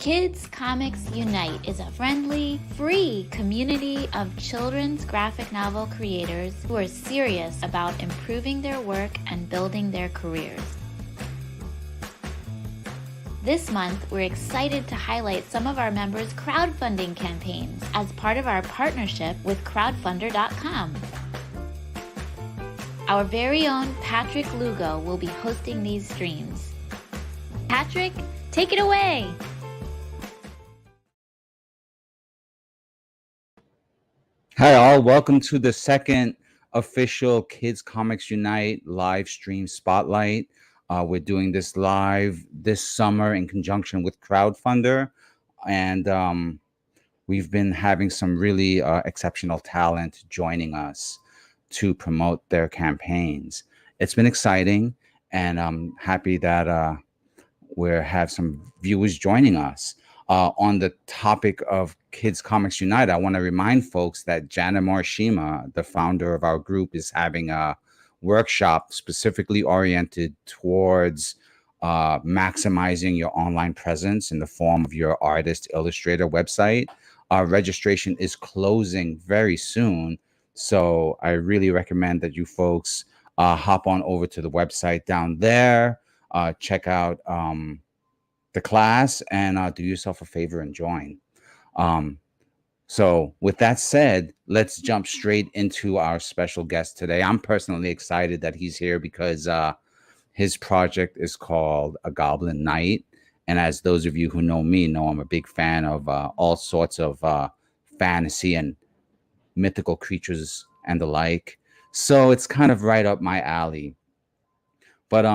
Kids Comics Unite is a friendly, free community of children's graphic novel creators who are serious about improving their work and building their careers. This month, we're excited to highlight some of our members' crowdfunding campaigns as part of our partnership with crowdfundr.com. Our very own Patrick Lugo will be hosting these streams. Patrick, take it away! Hi all, welcome to the second official Kids Comics Unite live stream spotlight. We're doing this live this summer in conjunction with Crowdfundr, and we've been having some really exceptional talent joining us to promote their campaigns. It's been exciting, and I'm happy that we have some viewers joining us. On the topic of Kids Comics Unite, I want to remind folks that Jana Morishima, the founder of our group, is having a workshop specifically oriented towards maximizing your online presence in the form of your artist illustrator website. Registration is closing very soon, so I really recommend that you folks hop on over to the website down there, check out the class, and do yourself a favor and join. So with that said, let's jump straight into our special guest today. I'm personally excited that he's here because his project is called A Goblin Knight. And as those of you who know me know, I'm a big fan of all sorts of fantasy and mythical creatures and the like. So it's kind of right up my alley. But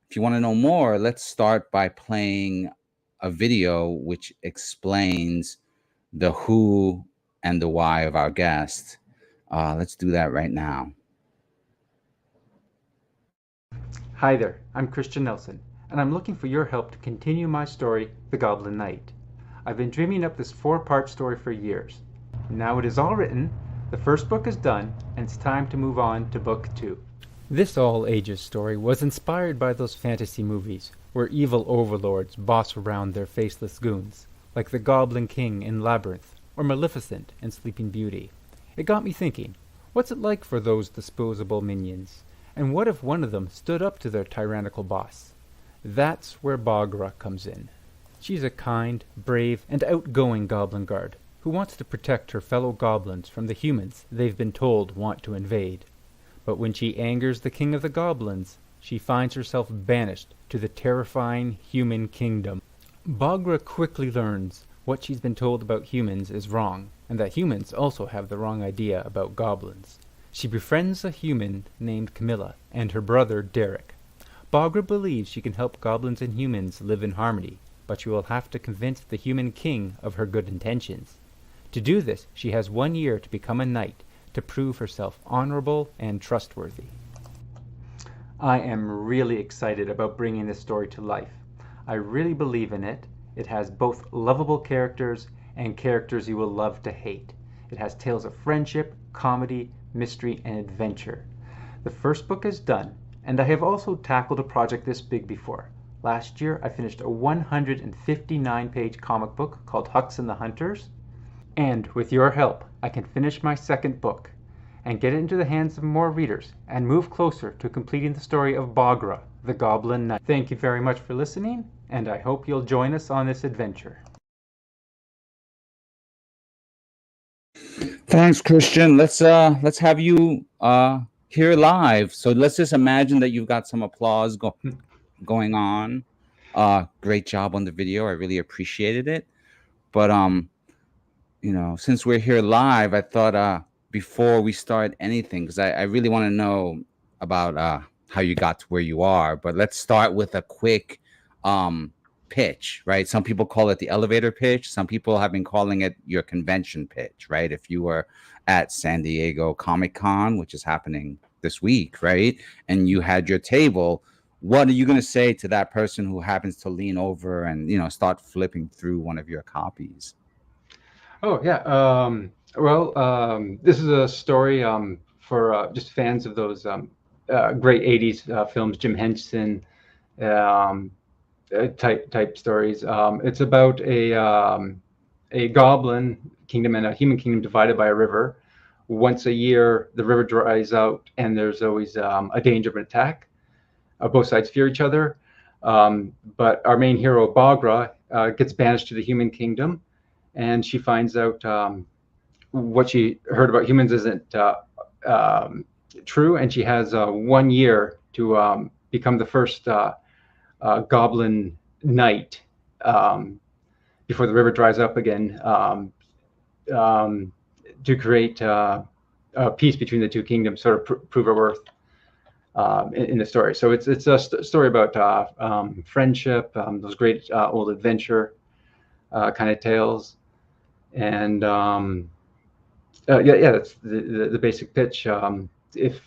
if you want to know more, let's start by playing a video which explains the who and the why of our guest. Let's do that right now. Hi there, I'm Christian Nelson, and I'm looking for your help to continue my story, The Goblin Knight. I've been dreaming up this 4-part story for years. Now it is all written, the first book is done, and it's time to move on to book 2. This all-ages story was inspired by those fantasy movies where evil overlords boss around their faceless goons, like the Goblin King in Labyrinth or Maleficent in Sleeping Beauty. It got me thinking, what's it like for those disposable minions? And what if one of them stood up to their tyrannical boss? That's where Bogra comes in. She's a kind, brave, and outgoing goblin guard who wants to protect her fellow goblins from the humans they've been told want to invade. But when she angers the king of the goblins, she finds herself banished to the terrifying human kingdom. Bogra quickly learns what she's been told about humans is wrong, and that humans also have the wrong idea about goblins. She befriends a human named Camilla and her brother Derek. Bogra believes she can help goblins and humans live in harmony, but she will have to convince the human king of her good intentions. To do this, she has 1 year to become a knight, to prove herself honorable and trustworthy. I am really excited about bringing this story to life. I really believe in it. It has both lovable characters and characters you will love to hate. It has tales of friendship, comedy, mystery, and adventure. The first book is done, and I have also tackled a project this big before. Last year, I finished a 159-page comic book called Hux and the Hunters. And with your help, I can finish my second book and get it into the hands of more readers and move closer to completing the story of Bogra, the Goblin Knight. Thank you very much for listening, and I hope you'll join us on this adventure. Thanks, Christian. Let's have you here live. So let's just imagine that you've got some applause going on. Great job on the video. I really appreciated it. But you know, since we're here live, I thought before we start anything, because I really want to know about how you got to where you are. But let's start with a quick pitch, right? Some people call it the elevator pitch. Some people have been calling it your convention pitch, right? If you were at San Diego Comic-Con, which is happening this week, right? And you had your table, what are you going to say to that person who happens to lean over and, you know, start flipping through one of your copies? Oh, yeah. This is a story for just fans of those great 80s films, Jim Henson, type stories. It's about a goblin kingdom and a human kingdom divided by a river. Once a year, the river dries out, and there's always a danger of an attack. Both sides fear each other, but our main hero, Bogra, gets banished to the human kingdom, and she finds out what she heard about humans isn't true, and she has 1 year to become the first Goblin Knight before the river dries up again, to create peace between the two kingdoms, sort of prove her worth in the story. So it's a story about friendship, those great old adventure kind of tales, and that's the basic pitch. If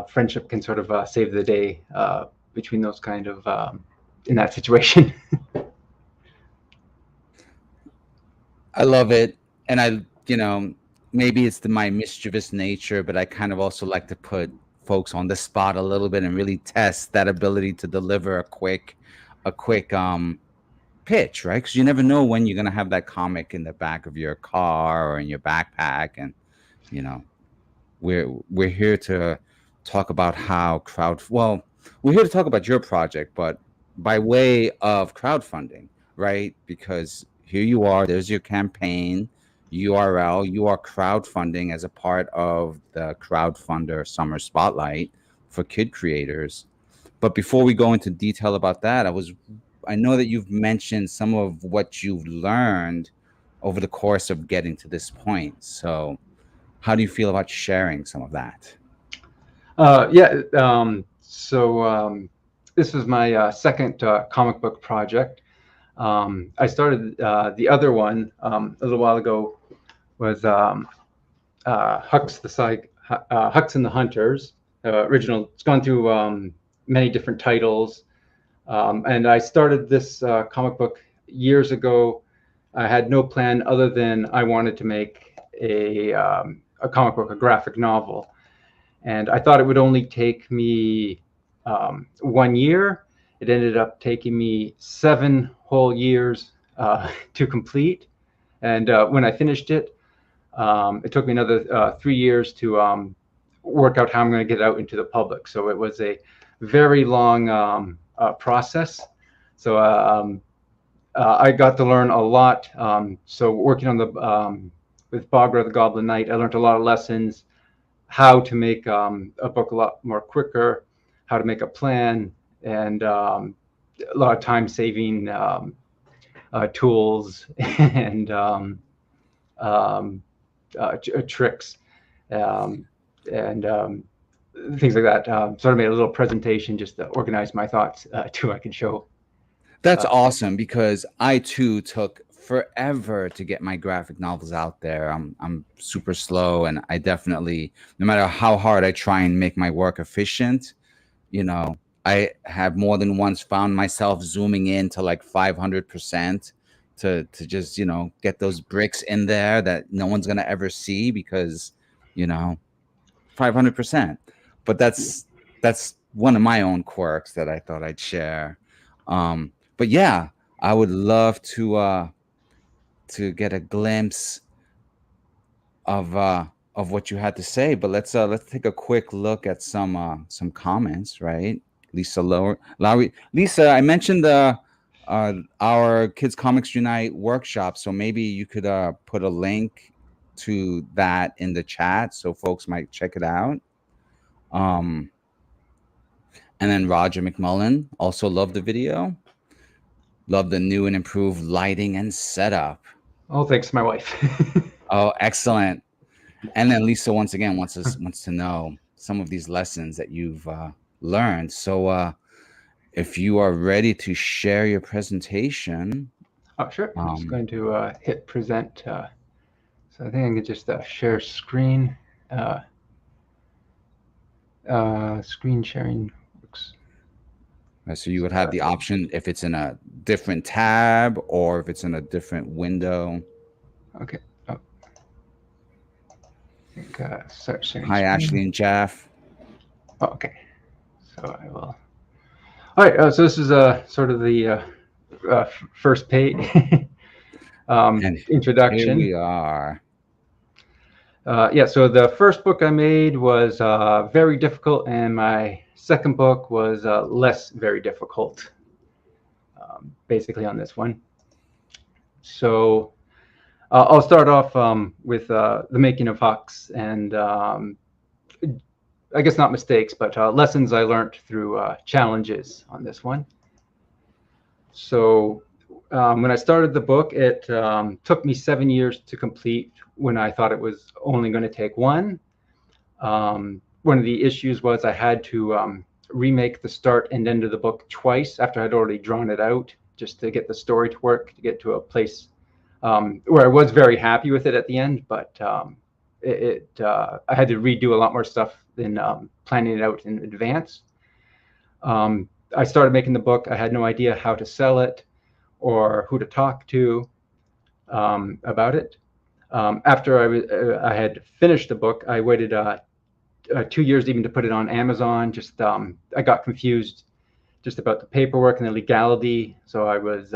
friendship can sort of save the day between those kind of in that situation. I love it, and maybe it's my mischievous nature, but I kind of also like to put folks on the spot a little bit and really test that ability to deliver a quick pitch, right? Because you never know when you're gonna have that comic in the back of your car or in your backpack, and we're here to talk about how we're here to talk about your project, but by way of crowdfunding, right? Because here you are, there's your campaign URL. You are crowdfunding as a part of the Crowdfundr Summer Spotlight for kid creators. But before we go into detail about that, I know that you've mentioned some of what you've learned over the course of getting to this point. So how do you feel about sharing some of that? This was my second comic book project. I started the other one a little while ago, was Hux and the Hunters. Original. It's gone through many different titles, and I started this comic book years ago. I had no plan other than I wanted to make a comic book, a graphic novel, and I thought it would only take me 1 year. It ended up taking me 7 whole years to complete, and when I finished it, it took me another 3 years to work out how I'm going to get it out into the public. So it was a very long process. So I got to learn a lot. So working on with Bogra, the Goblin Knight, I learned a lot of lessons, how to make a book a lot more quicker, how to make a plan, and a lot of time-saving tools and tricks and things like that. So I made a little presentation just to organize my thoughts I can show. That's awesome, because I too took forever to get my graphic novels out there. I'm super slow, and I definitely, no matter how hard I try and make my work efficient, I have more than once found myself zooming in to like 500% to just get those bricks in there that no one's gonna ever see, because 500%. But that's one of my own quirks that I thought I'd share. But yeah, I would love to get a glimpse of what you had to say. But let's take a quick look at some comments, right? Lisa, I mentioned our Kids Comics Unite workshop, so maybe you could put a link to that in the chat so folks might check it out. And then Roger McMullen also loved the video. Love the new and improved lighting and setup. Oh, thanks, my wife. Oh, excellent. And then Lisa once again wants to know some of these lessons that you've learned. So if you are ready to share your presentation. Oh, sure. I'm just going to hit present. So I think I can just share screen. Screen sharing works. So you would have the option if it's in a different tab or if it's in a different window. Okay. Oh. I think start sharing. Hi, screen. Ashley and Jeff. Oh, okay. So I will. All right, so this is sort of the first page And here introduction. we are. Yeah, so the first book I made was very difficult, and my second book was less very difficult, basically on this one. So I'll start off with the making of Hux, and I guess not mistakes, but lessons I learned through challenges on this one. So when I started the book, it took me 7 years to complete when I thought it was only going to take one. One of the issues was I had to remake the start and end of the book twice after I'd already drawn it out, just to get the story to work, to get to a place where I was very happy with it at the end. But I had to redo a lot more stuff than planning it out in advance. I started making the book. I had no idea how to sell it or who to talk to about it. After I had finished the book, I waited 2 years even to put it on Amazon. Just I got confused just about the paperwork and the legality, so I was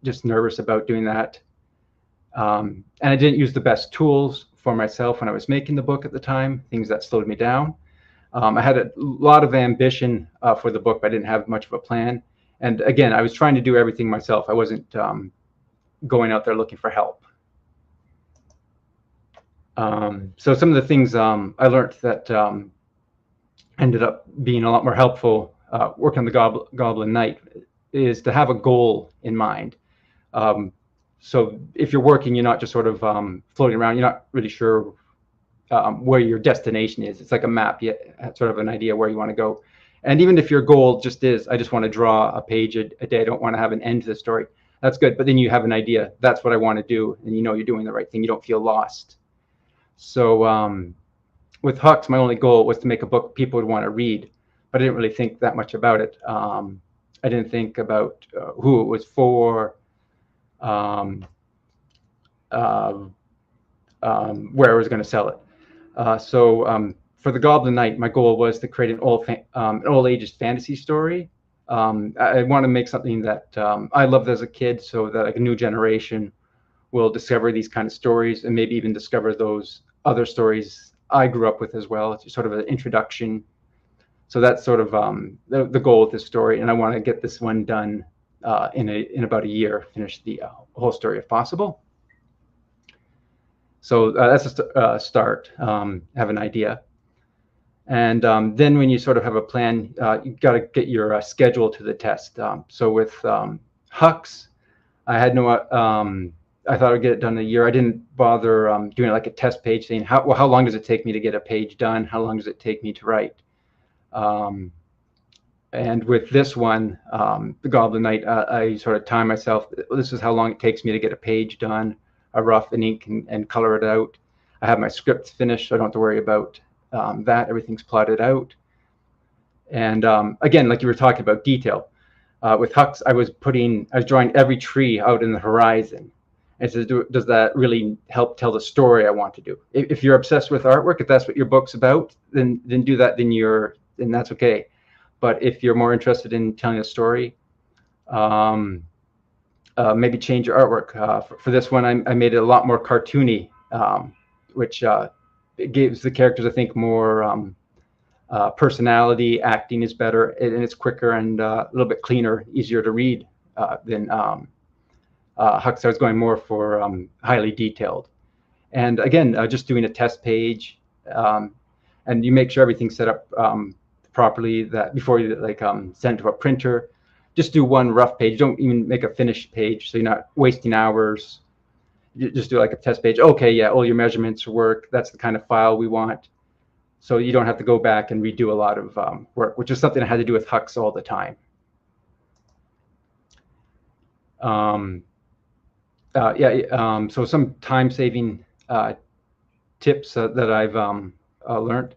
just nervous about doing that. And I didn't use the best tools for myself when I was making the book at the time, things that slowed me down. I had a lot of ambition for the book, but I didn't have much of a plan. And again, I was trying to do everything myself. I wasn't going out there looking for help. So some of the things I learned that ended up being a lot more helpful working on the Goblin Knight is to have a goal in mind. So if you're working, you're not just sort of floating around. You're not really sure where your destination is. It's like a map. You have sort of an idea where you want to go. And even if your goal just is, I just want to draw a page a day, I don't want to have an end to the story, that's good. But then you have an idea, that's what I want to do, and you know you're doing the right thing. You don't feel lost. So with Hux, my only goal was to make a book people would want to read, but I didn't really think that much about it. I didn't think about who it was for, where I was going to sell it. So for the Goblin Knight, my goal was to create an old ages fantasy story. I want to make something that I loved as a kid, so that like a new generation will discover these kind of stories and maybe even discover those other stories I grew up with as well. It's sort of an introduction. So that's sort of the goal of this story, and I want to get this one done in about a year, finish the whole story if possible. So that's a start, have an idea. And then when you sort of have a plan, you got to get your schedule to the test. So with Hux, I had no, I thought I'd get it done in a year. I didn't bother doing like a test page saying, how long does it take me to get a page done? How long does it take me to write? And with this one, the Goblin Knight, I sort of time myself. This is how long it takes me to get a page done, a rough in ink and color it out. I have my scripts finished, so I don't have to worry about that. Everything's plotted out. And again, like you were talking about detail, with Hux, I was drawing every tree out in the horizon. And so does that really help tell the story I want to do? If you're obsessed with artwork, if that's what your book's about, then do that. Then that's okay. But if you're more interested in telling a story, maybe change your artwork. For this one, I made it a lot more cartoony, which it gives the characters, I think, more personality. Acting is better, and it's quicker and a little bit cleaner, easier to read than Hux. I was going more for highly detailed. And again, just doing a test page, and you make sure everything's set up properly that before you send to a printer. Just do one rough page. Don't even make a finished page, so you're not wasting hours. You just do like a test page. Okay, yeah, all your measurements work. That's the kind of file we want. So you don't have to go back and redo a lot of work, which is something I had to do with Hux all the time. So some time-saving tips that I've learned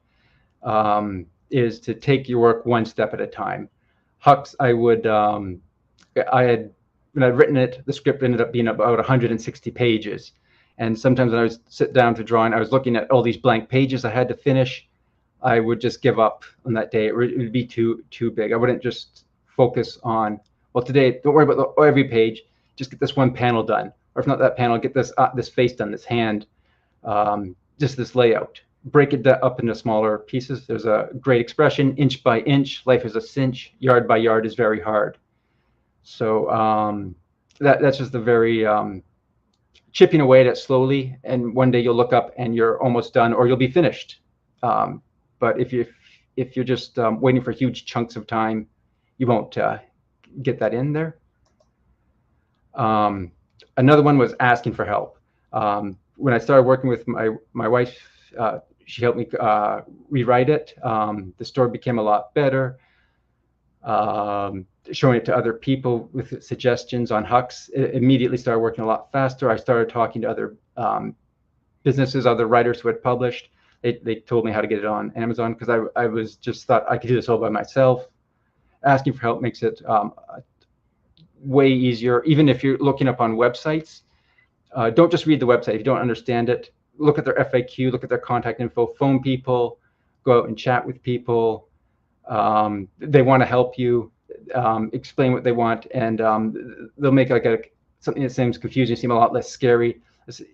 is to take your work one step at a time. Hux, when I'd written it, the script ended up being about 160 pages. And sometimes when I would sit down to drawing, I was looking at all these blank pages I had to finish. I would just give up on that day. It would be too big. I wouldn't just focus on, well, today, don't worry about every page, just get this one panel done. Or if not that panel, get this face done, this hand, just this layout. Break it up into smaller pieces. There's a great expression, inch by inch, life is a cinch, yard by yard is very hard. So that's just the very chipping away at it slowly, and one day you'll look up and you're almost done, or you'll be finished. But if you're just waiting for huge chunks of time, you won't get that in there. Another one was asking for help. When I started working with my wife, she helped me rewrite it. The story became a lot better. Showing it to other people with suggestions on Hux, it immediately started working a lot faster. I started talking to other businesses, other writers who had published. They told me how to get it on Amazon, because I was just thought I could do this all by myself. Asking for help makes it way easier. Even if you're looking up on websites, don't just read the website. If you don't understand it, look at their FAQ, look at their contact info, phone people, go out and chat with people. They want to help you, explain what they want, and they'll make like something that seems confusing seem a lot less scary. So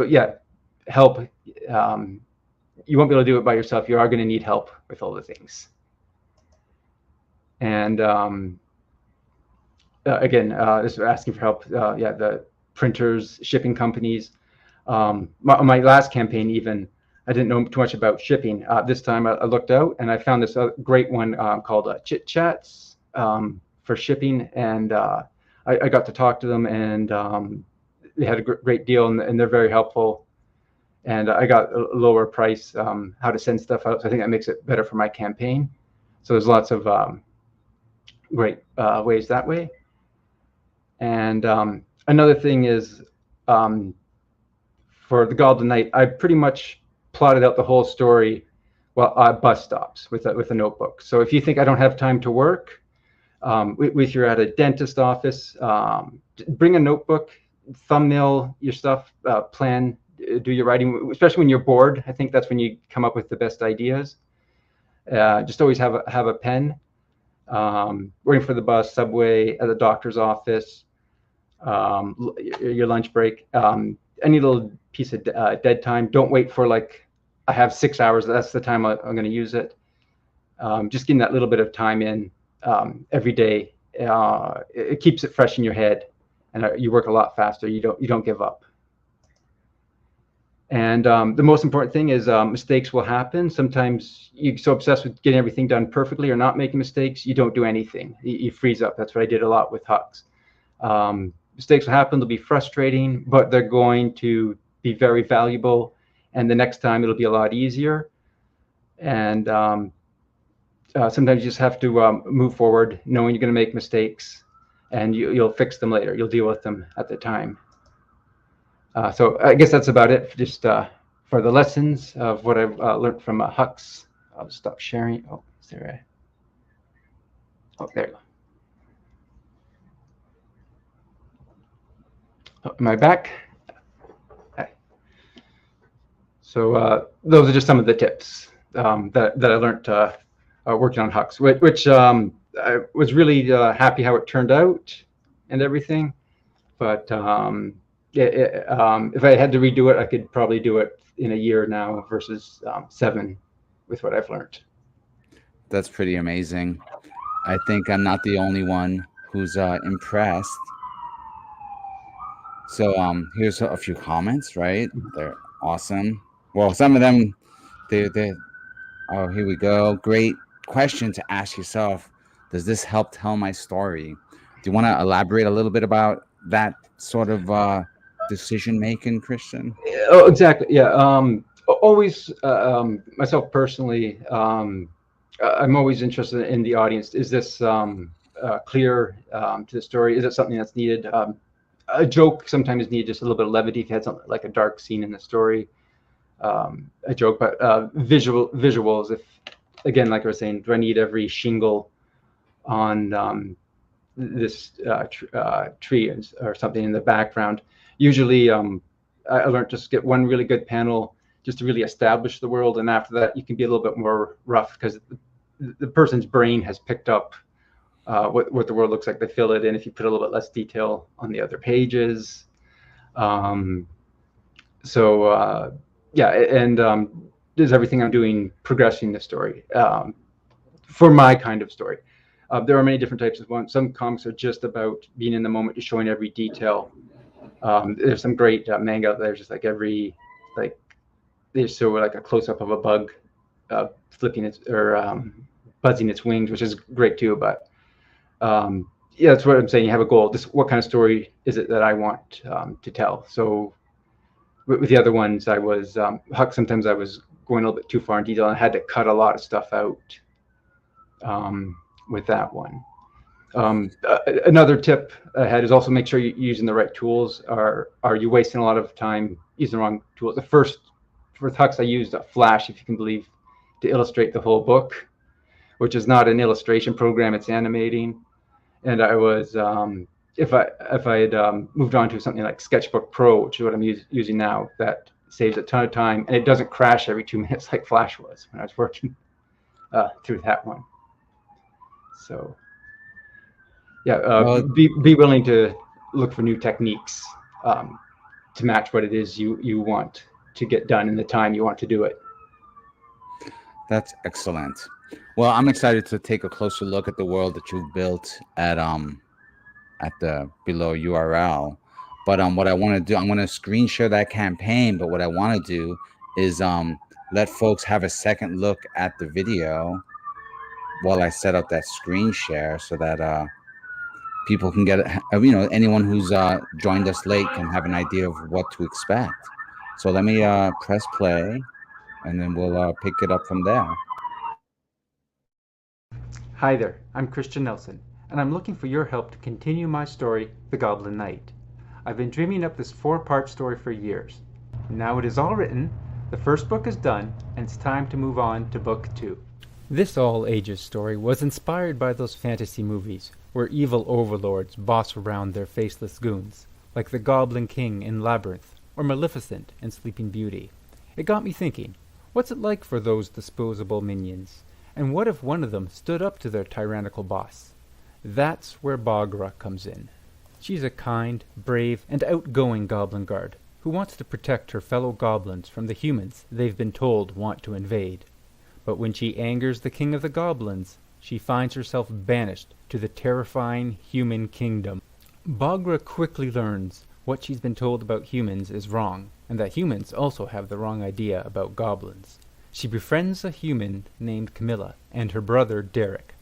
yeah, help. You won't be able to do it by yourself. You are going to need help with all the things. And again, this is asking for help. Yeah, the printers, shipping companies. My last campaign, even, I didn't know too much about shipping. This time I looked out and I found this great one called Chit Chats for shipping. And I got to talk to them, and they had a great deal, and they're very helpful. And I got a lower price, how to send stuff out. So I think that makes it better for my campaign. So there's lots of great ways that way. And another thing is, for the Goblin Knight, I pretty much plotted out the whole story bus stops with a notebook. So if you think I don't have time to work, if you're at a dentist office, bring a notebook, thumbnail your stuff, plan, do your writing, especially when you're bored. I think that's when you come up with the best ideas. Just always have a pen. Waiting for the bus, subway, at the doctor's office, your lunch break, any little piece of dead time. Don't wait for, like, I have 6 hours, that's the time I'm going to use it. Just getting that little bit of time in every day, it keeps it fresh in your head, and you work a lot faster. You don't give up. And the most important thing is mistakes will happen. Sometimes you're so obsessed with getting everything done perfectly or not making mistakes, you don't do anything. You freeze up. That's what I did a lot with Hux. Mistakes will happen. They'll be frustrating, but they're going to be very valuable. And the next time it'll be a lot easier. And sometimes you just have to move forward, knowing you're going to make mistakes, and you'll fix them later. You'll deal with them at the time. So I guess that's about it, just for the lessons of what I've learned from Hux. I'll stop sharing. Oh, is there oh, there you go. Oh, am I back? Okay. So those are just some of the tips that I learned working on Hux, which I was really happy how it turned out and everything. But if I had to redo it, I could probably do it in a year now versus 7 with what I've learned. That's pretty amazing. I think I'm not the only one who's impressed. So here's a few comments, right? They're awesome. Well, some of them, oh, here we go. Great question to ask yourself. Does this help tell my story? Do you want to elaborate a little bit about that sort of decision making, Christian? Oh, exactly. Yeah. Always, myself personally, I'm always interested in the audience. Is this clear to the story? Is it something that's needed? A joke sometimes is needed, just a little bit of levity. If you had something like a dark scene in the story, a joke. But visuals. If, again, like I was saying, do I need every shingle on this tree or something in the background? Usually, I learned just get one really good panel just to really establish the world, and after that, you can be a little bit more rough, because the person's brain has picked up what the world looks like. They fill it in if you put a little bit less detail on the other pages. Yeah, and there's everything I'm doing progressing the story for my kind of story. There are many different types of ones. Some comics are just about being in the moment, just showing every detail. There's some great manga out there, just like they show like a close up of a bug flipping its or buzzing its wings, which is great too. But yeah, that's what I'm saying. You have a goal. What kind of story is it that I want to tell? So with the other ones, I was sometimes I was going a little bit too far in detail, and I had to cut a lot of stuff out with that one. Another tip I had is also make sure you're using the right tools. Are you wasting a lot of time using the wrong tools? The first, for Hux, I used a Flash, if you can believe, to illustrate the whole book, which is not an illustration program, it's animating. And I was, if I had moved on to something like Sketchbook Pro, which is what I'm using now, that saves a ton of time, and it doesn't crash every 2 minutes like Flash was when I was working through that one. So yeah, be willing to look for new techniques to match what it is you want to get done in the time you want to do it. That's excellent. Well, I'm excited to take a closer look at the world that you've built at the below URL. But what I want to do, I'm going to screen share that campaign. But what I want to do is let folks have a second look at the video while I set up that screen share, so that people can get, anyone who's joined us late can have an idea of what to expect. So let me press play, and then we'll pick it up from there. Hi there, I'm Christian Nelson, and I'm looking for your help to continue my story, The Goblin Knight. I've been dreaming up this 4-part story for years. Now it is all written, the first book is done, and it's time to move on to book 2. This all-ages story was inspired by those fantasy movies where evil overlords boss around their faceless goons, like the Goblin King in Labyrinth or Maleficent in Sleeping Beauty. It got me thinking, what's it like for those disposable minions? And what if one of them stood up to their tyrannical boss? That's where Bogra comes in. She's a kind, brave, and outgoing goblin guard who wants to protect her fellow goblins from the humans they've been told want to invade. But when she angers the king of the goblins, she finds herself banished to the terrifying human kingdom. Bogra quickly learns what she's been told about humans is wrong, and that humans also have the wrong idea about goblins. She befriends a human named Camilla and her brother Derek.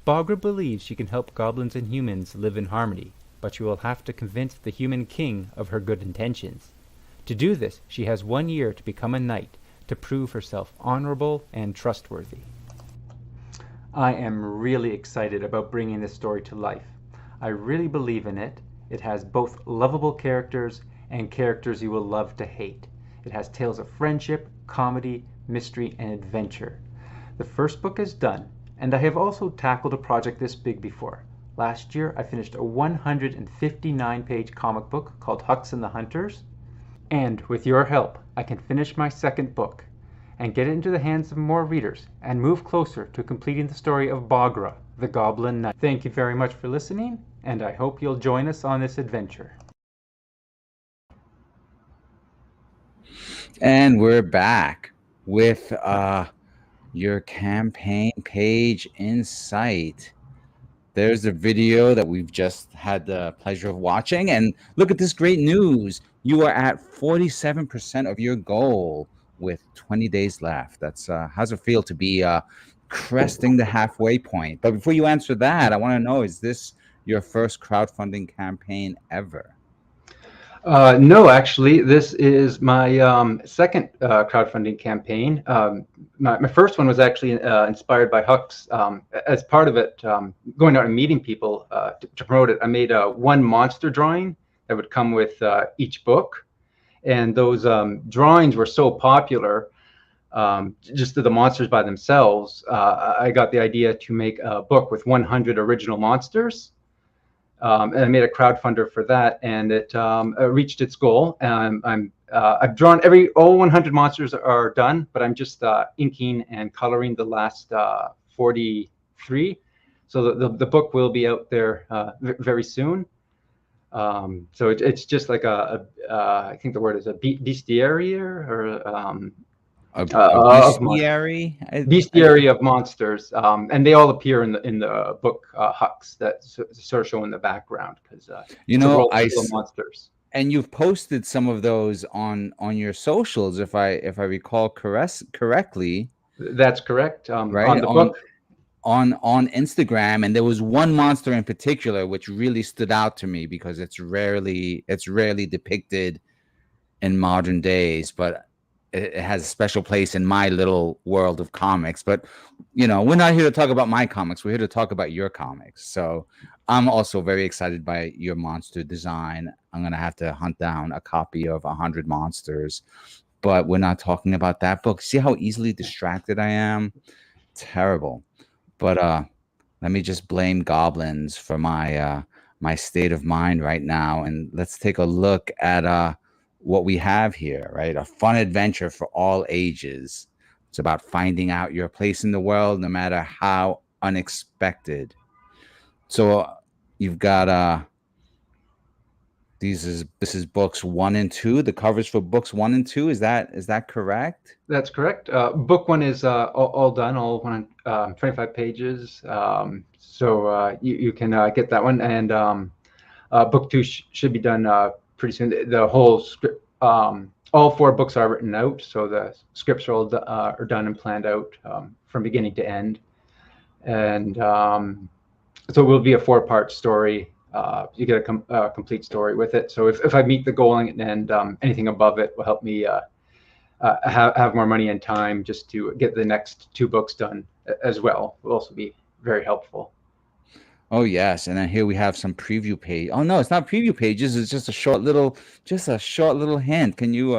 Bogra believes she can help goblins and humans live in harmony, but she will have to convince the human king of her good intentions. To do this, she has 1 year to become a knight, to prove herself honorable and trustworthy. I am really excited about bringing this story to life. I really believe in it. It has both lovable characters and characters you will love to hate. It has tales of friendship, comedy, mystery, and adventure. The first book is done, and I have also tackled a project this big before. Last year, I finished a 159-page comic book called Hux and the Hunters, and with your help, I can finish my second book and get it into the hands of more readers and move closer to completing the story of Bogra, the Goblin Knight. Thank you very much for listening, and I hope you'll join us on this adventure. And we're back with your campaign page in sight. There's a video that we've just had the pleasure of watching, and look at this great news. You are at 47% of your goal with 20 days left. That's how's it feel to be cresting the halfway point? But before you answer that, I want to know, is this your first crowdfunding campaign ever? No, actually, this is my second crowdfunding campaign. My first one was actually inspired by Hux. As part of it, going out and meeting people to promote it, I made one monster drawing that would come with each book. And those drawings were so popular, just to the monsters by themselves, I got the idea to make a book with 100 original monsters. And I made a crowdfunder for that, and it reached its goal. I've drawn all 100 monsters are done, but I'm just inking and coloring the last 43. So the book will be out there very soon. So it's just like I think the word is a bestiary or A of bestiary? bestiary of monsters, and they all appear in the book Hux that sort of show in the background because it's a world full of monsters. And you've posted some of those on your socials, if I recall correctly. That's correct. Right on the book. On Instagram, and there was one monster in particular which really stood out to me because it's rarely depicted in modern days, but it has a special place in my little world of comics. But we're not here to talk about my comics, we're here to talk about your comics. So I'm also very excited by your monster design. I'm gonna have to hunt down a copy of 100 Monsters, but we're not talking about that book. See how easily distracted I am? Terrible. But let me just blame goblins for my my state of mind right now, and let's take a look at what we have here. Right, a fun adventure for all ages. It's about finding out your place in the world, no matter how unexpected. So you've got this is books 1 and 2. The covers for books 1 and 2. Is that correct? That's correct. Book 1 is all done, all 25 pages. So you can get that one, and book 2 should be done pretty soon. The whole script, all 4 books are written out, so the scripts are all are done and planned out from beginning to end, and so it will be a 4-part story. You get a complete story with it. So if I meet the goal and anything above it will help me have more money and time just to get the next 2 books done as well. Will also be very helpful. Oh yes, and then here we have some preview page. Oh no, it's not preview pages. It's just a short little hint. Can you?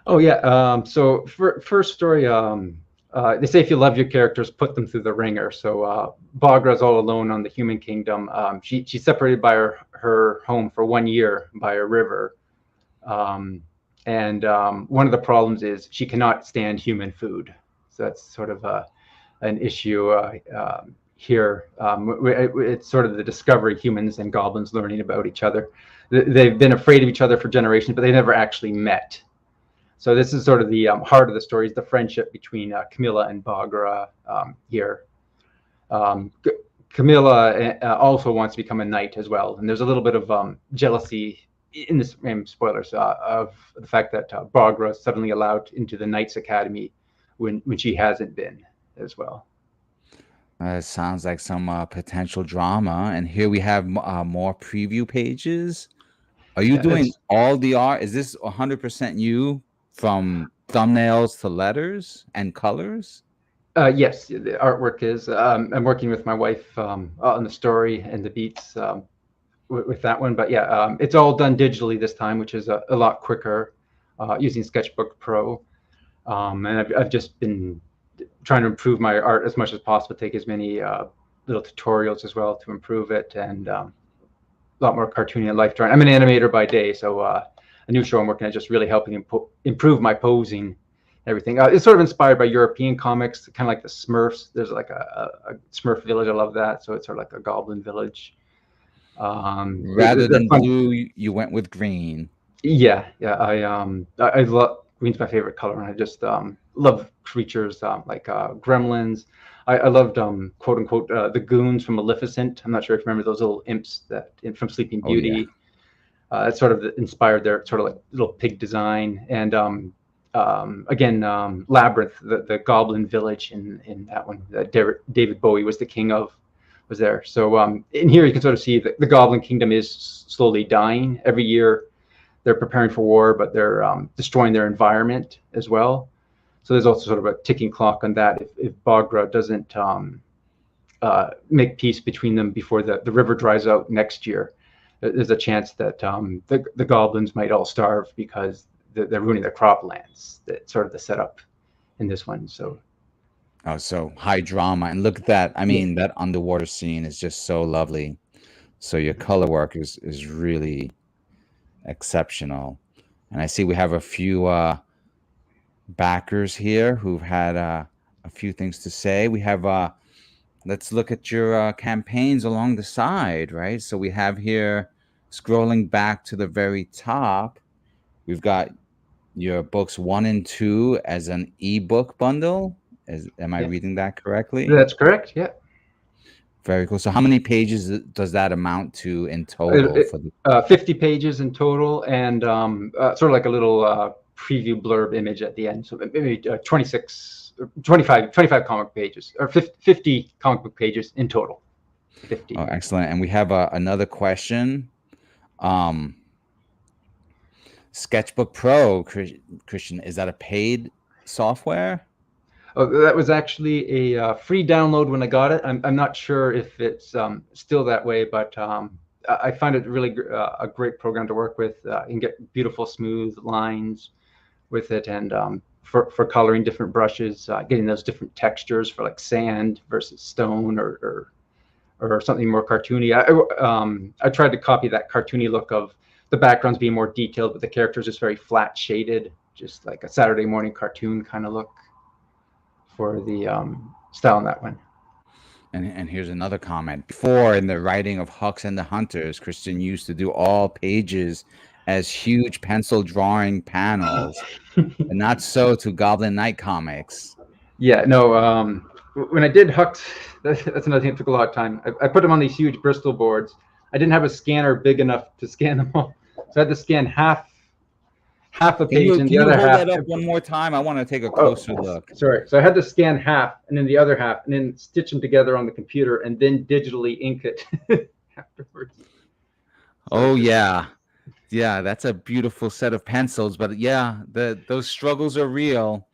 Oh yeah. So first story. They say if you love your characters, put them through the ringer. So Bogra's all alone on the human kingdom. She's separated by her home for 1 year by a river. And one of the problems is she cannot stand human food. So that's sort of an issue here. It's sort of the discovery, humans and goblins learning about each other. They've been afraid of each other for generations, but they never actually met. So this is sort of the heart of the story, is the friendship between Camilla and Bogra here. Camilla also wants to become a knight as well. And there's a little bit of jealousy in this, spoilers, of the fact that Bogra is suddenly allowed into the Knights Academy when she hasn't been as well. It sounds like some potential drama. And here we have more preview pages. Are you doing all the art? Is this 100% you? From thumbnails to letters and colors? Yes, the artwork is. I'm working with my wife on the story and the beats with that one. But yeah, it's all done digitally this time, which is a lot quicker using Sketchbook Pro. And I've just been trying to improve my art as much as possible, take as many little tutorials as well to improve it, and a lot more cartoony and life drawing. I'm an animator by day, so a new show I'm working at just really helping improve my posing and everything. It's sort of inspired by European comics, kind of like the Smurfs. There's like a Smurf village. I love that. So it's sort of like a goblin village. Rather than blue, you went with green. Yeah. I love green's my favorite color, and I just love creatures like gremlins. I loved quote unquote the goons from Maleficent. I'm not sure if you remember those little imps from Sleeping Beauty. Oh, yeah. It sort of inspired their sort of like little pig design, and again, Labyrinth, the goblin village in that one that David Bowie was the king of, was there. So in here you can sort of see that the Goblin Kingdom is slowly dying. Every year they're preparing for war, but they're destroying their environment as well. So there's also sort of a ticking clock on that. If Bogra doesn't make peace between them before the river dries out next year, there's a chance that the goblins might all starve because they're ruining their croplands. That's sort of the setup in this one. So high drama. And look at that. I mean, that underwater scene is just so lovely. So your color work is really exceptional. And I see we have a few backers here who've had a few things to say. We have let's look at your campaigns along the side, right? So we have here, scrolling back to the very top, we've got your books 1 and 2 as an ebook bundle. Am I Yeah, reading that correctly? that's correct. Yeah. Very cool. So how many pages does that amount to in It, total it, for the 50 pages in total, and sort of like a little preview blurb image at the end. So maybe 25 comic pages, or 50 comic book pages in total. 50. Oh, excellent. And we have another question. Sketchbook Pro, Christian, is that a paid software? Oh, that was actually a free download when I got it. I'm not sure if it's still that way, but I find it really a great program to work with. You can get beautiful, smooth lines with it, and for coloring different brushes, getting those different textures for like sand versus stone, or something more cartoony. I tried to copy that cartoony look of the backgrounds being more detailed, but the characters just very flat shaded, just like a Saturday morning cartoon kind of look for the style in that one. And here's another comment. Before, in the writing of Hux and the Hunters, Christian used to do all pages as huge pencil drawing panels, but not so to Goblin Knight comics. Yeah, no. When I did Hux, that's another thing that took a lot of time. I put them on these huge Bristol boards. I didn't have a scanner big enough to scan them all, so I had to scan half a page, and Can the you other hold half. that up one more time? I want to take a closer look. Sorry. So I had to scan half, and then the other half, and then stitch them together on the computer, and then digitally ink it afterwards. Oh yeah, yeah, that's a beautiful set of pencils. But yeah, those struggles are real.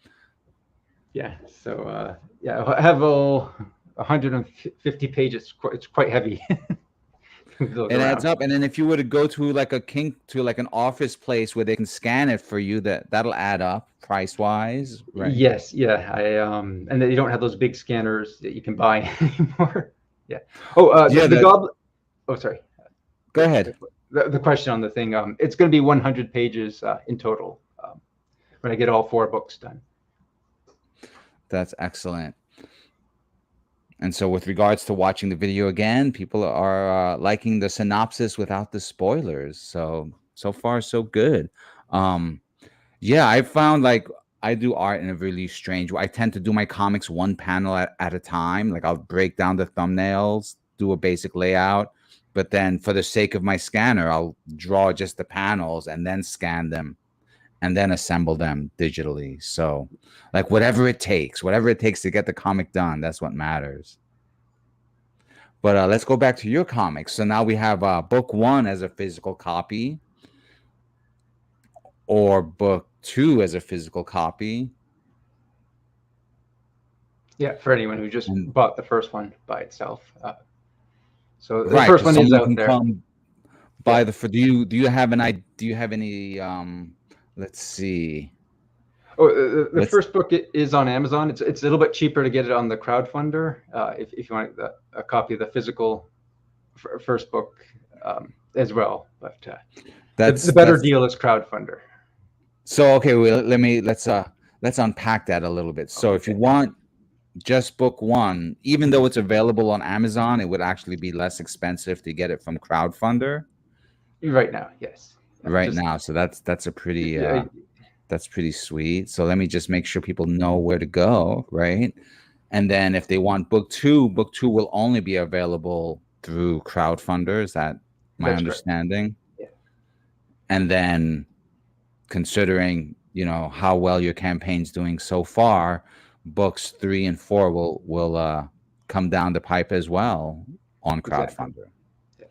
Yeah. So yeah, I have 150 pages. It's quite heavy. It adds up. And then if you were to go to like an office place where they can scan it for you, that'll add up price wise, right? Yes. Yeah. And then you don't have those big scanners that you can buy anymore. Yeah. Oh, Yeah, the goblin. Oh, sorry. Go ahead. The question on the thing. It's going to be 100 pages in total when I get all 4 books done. That's excellent. And so with regards to watching the video again, people are liking the synopsis without the spoilers. So far, so good. Yeah, I found like I do art in a really strange way. I tend to do my comics one panel at a time. Like I'll break down the thumbnails, do a basic layout, but then for the sake of my scanner, I'll draw just the panels and then scan them and then assemble them digitally. So like whatever it takes to get the comic done, that's what matters. But let's go back to your comics. So now we have book 1 as a physical copy, or book 2 as a physical copy. Yeah, for anyone who just bought the first one by itself. So the Right, first one is out there. Buy the. Do you have any? Let's see. Oh, the first book is on Amazon. It's a little bit cheaper to get it on the Crowdfundr if you want a copy of the physical first book as well. But the better deal is Crowdfundr. So okay, well, let's unpack that a little bit. So if you want just book 1, even though it's available on Amazon, it would actually be less expensive to get it from Crowdfundr. Right now, yes. Right now, so that's a pretty. That's pretty sweet. So let me just make sure people know where to go, right? And then if they want book 2 will only be available through Crowdfundr. Is that my understanding? Yeah. And then considering, how well your campaign's doing so far, books 3 and 4 will come down the pipe as well on Crowdfundr. Exactly. Yeah.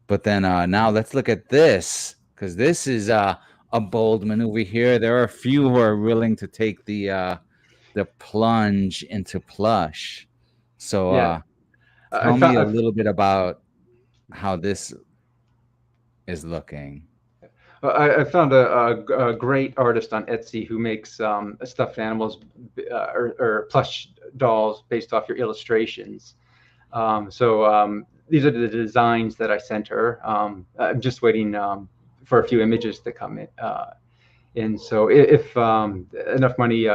But then now let's look at this, because this is a bold maneuver here. There are a few who are willing to take the plunge into plush. So tell me a little bit about how this is looking. I found a great artist on Etsy who makes stuffed animals or plush dolls based off your illustrations. So these are the designs that I sent her. I'm just waiting for a few images to come in. And so if enough money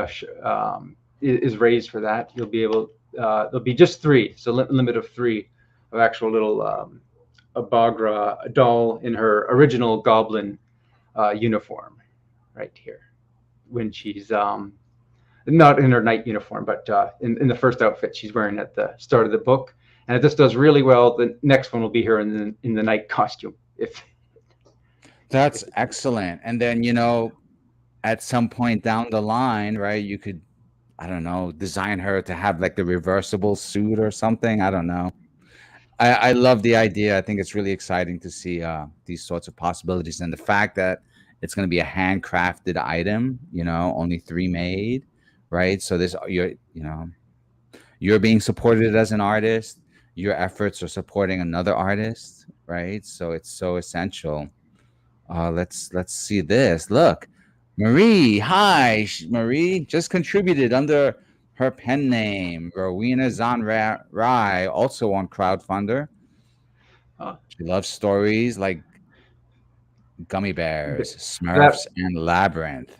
is raised for that. You'll be able. There'll be just 3, so limit of 3 of actual little a Bogra doll in her original goblin uniform, right here, when she's not in her knight uniform, but in the first outfit she's wearing at the start of the book. And if this does really well, the next one will be her in the knight costume. That's excellent. And then, you know, at some point down the line, right, you could, I don't know, design her to have like the reversible suit or something. I don't know. I love the idea. I think it's really exciting to see these sorts of possibilities, and the fact that it's going to be a handcrafted item, you know, only 3 made, right? So this, you're being supported as an artist. Your efforts are supporting another artist, right? So it's so essential. Let's see this. Look, Marie. Hi, Marie. Just contributed under her pen name, Rowena Zanrai, also on Crowdfundr. She loves stories like Gummy Bears, Smurfs, and Labyrinth.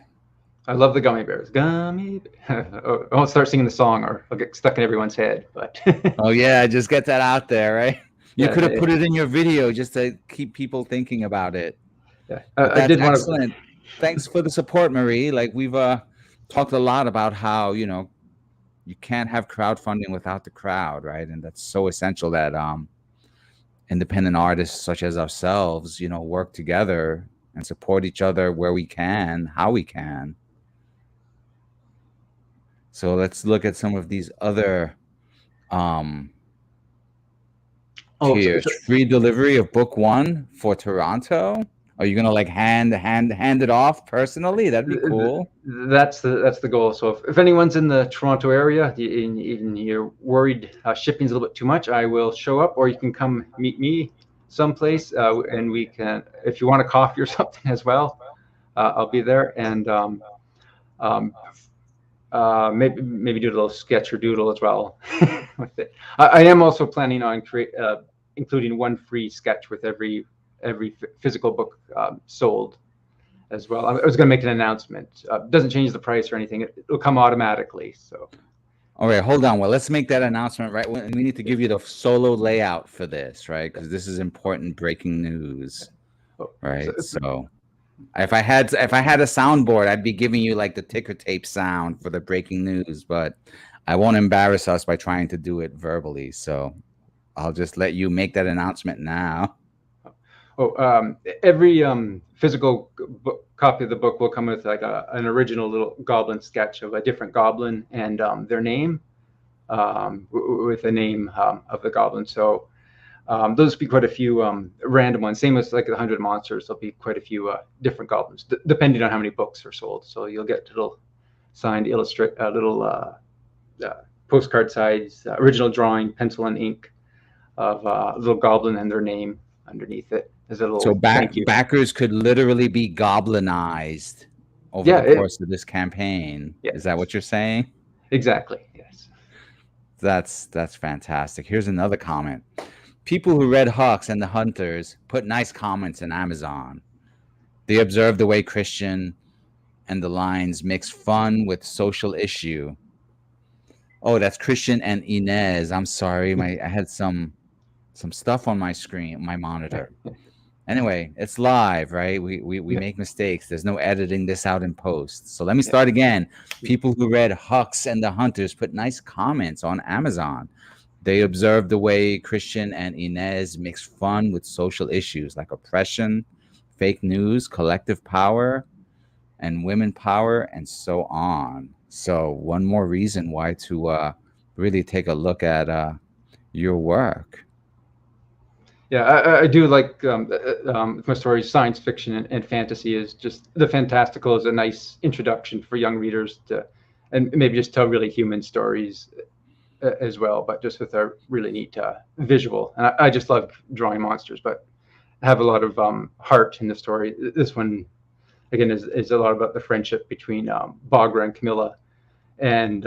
I love the gummy bears. Gummy. I won't start singing the song, or I'll get stuck in everyone's head. But oh yeah, just get that out there, right? You Yeah, could have yeah. put it in your video just to keep people thinking about it. Yeah, But I that's did want to. excellent. Thanks for the support, Marie. Like we've talked a lot about how, you know, you can't have crowdfunding without the crowd, right? And that's so essential that independent artists such as ourselves, you know, work together and support each other where we can, how we can. So let's look at some of these other tiers. Free delivery of book 1 for Toronto. Are you gonna like hand it off personally? That'd be cool. That's the goal. So if anyone's in the Toronto area and you're worried shipping's a little bit too much, I will show up, or you can come meet me someplace, and we can, if you want a coffee or something as well, I'll be there, and maybe do a little sketch or doodle as well with it. I am also planning on including 1 free sketch with every physical book sold as well. I was going to make an announcement. Doesn't change the price or anything. It'll come automatically. So. All right, hold on. Well, let's make that announcement, right? We need to give you the solo layout for this, right? Because this is important breaking news, right? So if I had a soundboard, I'd be giving you like the ticker tape sound for the breaking news, but I won't embarrass us by trying to do it verbally. So I'll just let you make that announcement now. Every physical copy of the book will come with like an original little goblin sketch of a different goblin and their name, with the name of the goblin. So those will be quite a few random ones. Same as like the 100 Monsters. There'll be quite a few different goblins, depending on how many books are sold. So you'll get little signed little postcard size, original drawing, pencil and ink of a little goblin and their name underneath it. So backers could literally be goblinized over the course of this campaign. Yeah. Is that what you're saying? Exactly. Yes. That's fantastic. Here's another comment. People who read Hux and the Hunters put nice comments in Amazon. They observe the way Christian and the lines mix fun with social issue. Oh, that's Christian and Ines. I'm sorry. I had some stuff on my screen, my monitor. Anyway, it's live, right? We make mistakes. There's no editing this out in post. So let me start again. People who read Hux and the Hunters put nice comments on Amazon. They observed the way Christian and Ines mix fun with social issues like oppression, fake news, collective power, and women power, and so on. So one more reason why to really take a look at your work. Yeah, I do like my stories. Science fiction and fantasy is just the fantastical is a nice introduction for young readers to, and maybe just tell really human stories as well, but just with a really neat visual. And I just love drawing monsters, but have a lot of heart in the story. This one, again, is a lot about the friendship between Bogra and Camilla, and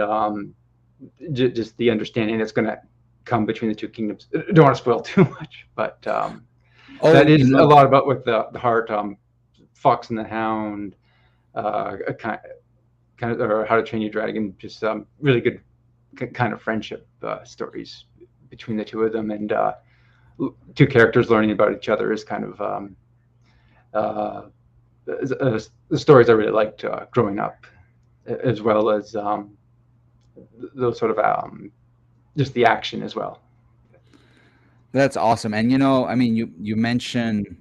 just the understanding that's going to come between the two kingdoms. Don't want to spoil too much, but that is a lot about with the heart. Fox and the Hound, or How to Train Your Dragon, just really good kind of friendship stories between the two of them, and two characters learning about each other is kind of the stories I really liked growing up, as well as those sort of just the action as well. That's awesome. And I mean, you mentioned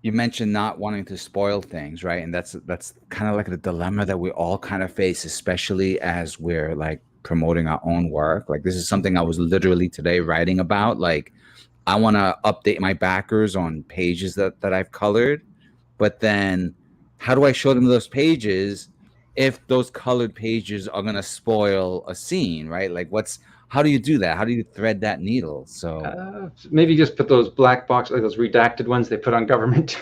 not wanting to spoil things, right? And that's kind of like the dilemma that we all kind of face, especially as we're like promoting our own work. Like, this is something I was literally today writing about. Like, I want to update my backers on pages that I've colored, but then how do I show them those pages if those colored pages are going to spoil a scene, right? Like, how do you do that? How do you thread that needle? So maybe just put those black box, like those redacted ones they put on government.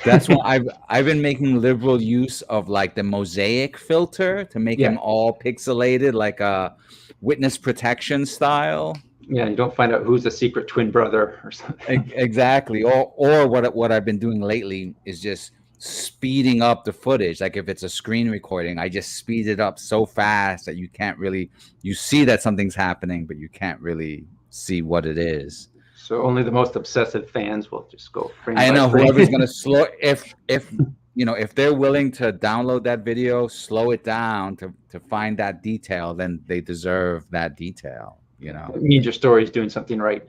that's why I've been making liberal use of like the mosaic filter to make them all pixelated, like a witness protection style. Yeah, you don't find out who's the secret twin brother or something. Exactly. Or what I've been doing lately is just speeding up the footage. Like, if it's a screen recording, I just speed it up so fast that you see that something's happening, but you can't really see what it is. So only the most obsessive fans will just go frame I by know frame. whoever's gonna slow, if if they're willing to download that video, slow it down to find that detail, then they deserve that detail. It means your story's doing something right.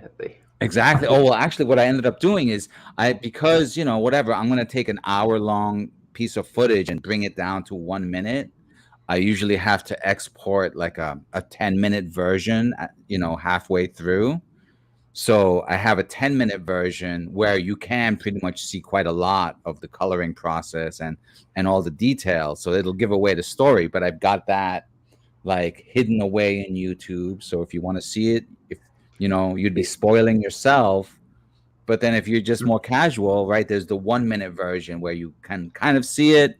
Exactly. Oh, well, actually, what I ended up doing is because whatever, I'm going to take an hour-long piece of footage and bring it down to 1 minute. I usually have to export like a 10-minute version, halfway through. So I have a 10-minute version where you can pretty much see quite a lot of the coloring process and all the details. So it'll give away the story, but I've got that like hidden away in YouTube. So if you want to see it, you'd be spoiling yourself. But then if you're just more casual, right, there's the 1 minute version where you can kind of see it,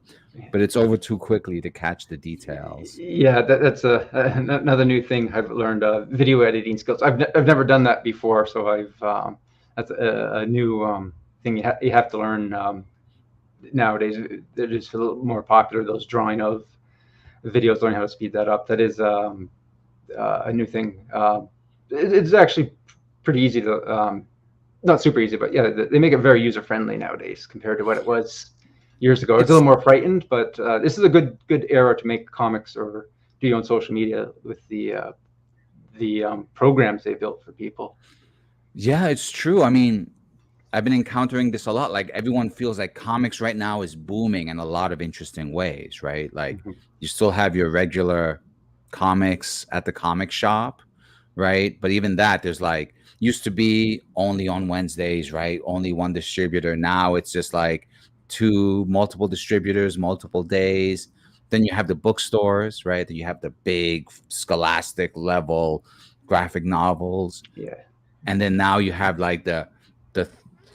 but it's over too quickly to catch the details. Yeah, that's another new thing I've learned, video editing skills. I've never done that before, so that's a new thing you have to learn nowadays. They're just a little more popular, those drawing of videos, learning how to speed that up. That is a new thing. It's actually pretty easy to, not super easy, but yeah, they make it very user-friendly nowadays compared to what it was years ago. It's a little more frightened, but this is a good era to make comics or do your own social media with the programs they built for people. Yeah, it's true. I mean, I've been encountering this a lot. Like, everyone feels like comics right now is booming in a lot of interesting ways, right? Like, you still have your regular comics at the comic shop, right? But even that, there's like, used to be only on Wednesdays, right? Only one distributor. Now it's just like multiple distributors, multiple days. Then you have the bookstores, right? Then you have the big scholastic level graphic novels. Yeah. And then now you have like the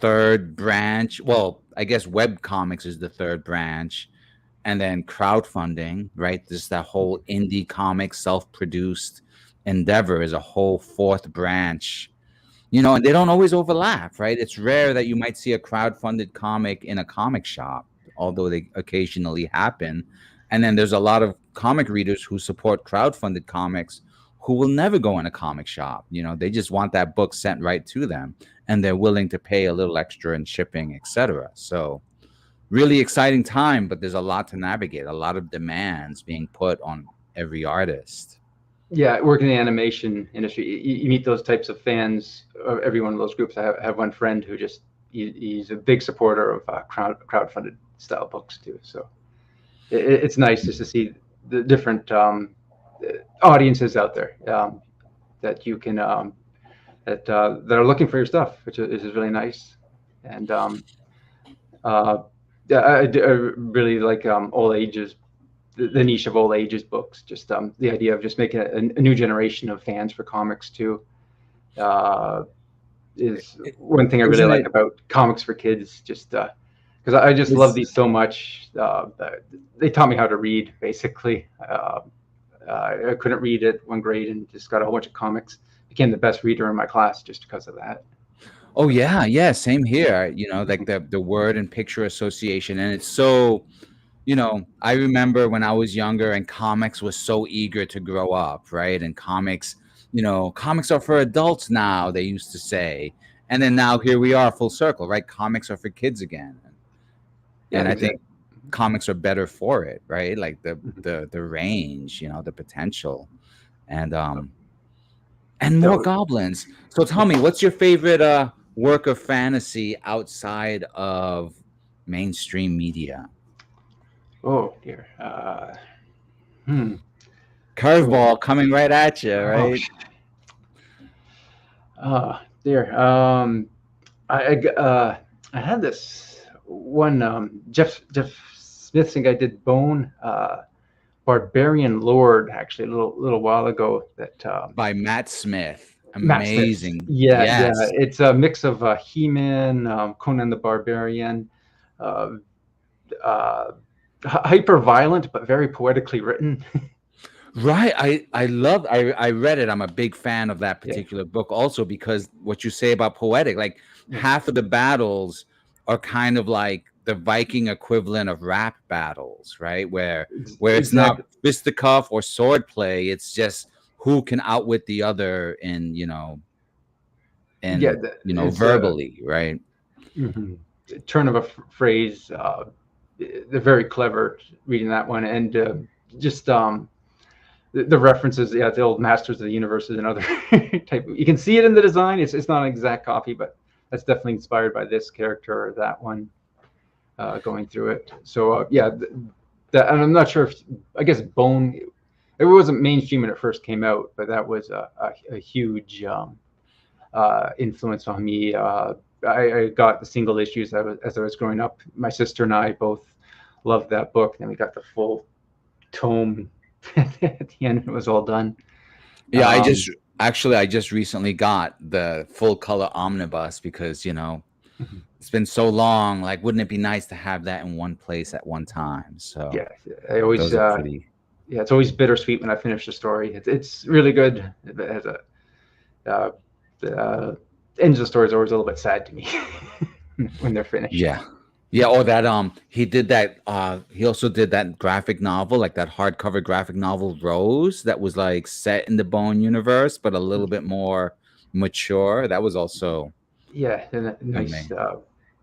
third branch. Well, I guess web comics is the third branch. And then crowdfunding, right? This that whole indie comic self-produced endeavor is a whole fourth branch. And they don't always overlap, right? It's rare that you might see a crowdfunded comic in a comic shop, although they occasionally happen. And then there's a lot of comic readers who support crowdfunded comics who will never go in a comic shop. They just want that book sent right to them, and they're willing to pay a little extra in shipping, etc. So really exciting time, but there's a lot to navigate, a lot of demands being put on every artist. Yeah, working in the animation industry, you meet those types of fans of every one of those groups. I have one friend who he's a big supporter of crowdfunded style books too. So it's nice just to see the different audiences out there that you can that are looking for your stuff, which is really nice. And yeah, I really like all ages. The niche of all ages books, just the idea of just making a new generation of fans for comics too is one thing I really like about comics for kids, just because I just love these so much. They taught me how to read, basically. I couldn't read at one grade and just got a whole bunch of comics. Became the best reader in my class just because of that. Oh yeah, same here. Like the word and picture association, and it's so you know, I remember when I was younger and comics was so eager to grow up, right? And comics, you know, comics are for adults now, they used to say. And then now here we are full circle, right? Comics are for kids again. Yeah, And I think exactly. comics are better for it, right? Like Mhm. the range, you know, the potential. And more So, goblins. So tell me, what's your favorite work of fantasy outside of mainstream media? oh dear. Hmm. So, Curveball coming right at you, oh, right? dear. I had this one. Jeff Smith thing I did Bone Barbarian Lord actually a little while ago. That By Matt Smith. Matt Smith. Amazing. Yeah. Yes. It's a mix of He-Man, Conan the Barbarian, uh, uh, hyper violent but very poetically written. Right. I read it. I'm a big fan of that Yeah. particular book also because what you say about poetic, like Yeah. half of the battles are kind of like the Viking equivalent of rap battles, right? Where it's not Exactly. fisticuff or sword play, it's just who can outwit the other Yeah. in It's a verbally, right? mhm, turn of a phrase. They're very clever reading that one, and just the references. Yeah, the old Masters of the Universe is another type. You can see it in the design. It's not an exact copy, but that's definitely inspired by this character or that one. Going through it. So yeah, that, and I'm not sure if I guess Bone. It wasn't mainstream when it first came out, but that was a huge influence on me. I got the single issues as I was growing up. My sister and I both loved that book. Then we got the full tome at the end. It was all done. Yeah, Um, I just recently got the full color omnibus because, it's been so long. Like, wouldn't it be nice to have that in one place at one time? So yeah, I always those are pretty. yeah, it's always bittersweet when I finish the story. It's really good. It has a uh, uh, ends of the story is always a little bit sad to me when they're finished. Yeah. Yeah, or that he did that he also did that graphic novel, like that hardcover graphic novel Rose that was like set in the Bone universe but a little bit more mature. That was also Yeah, and a nice, amazing.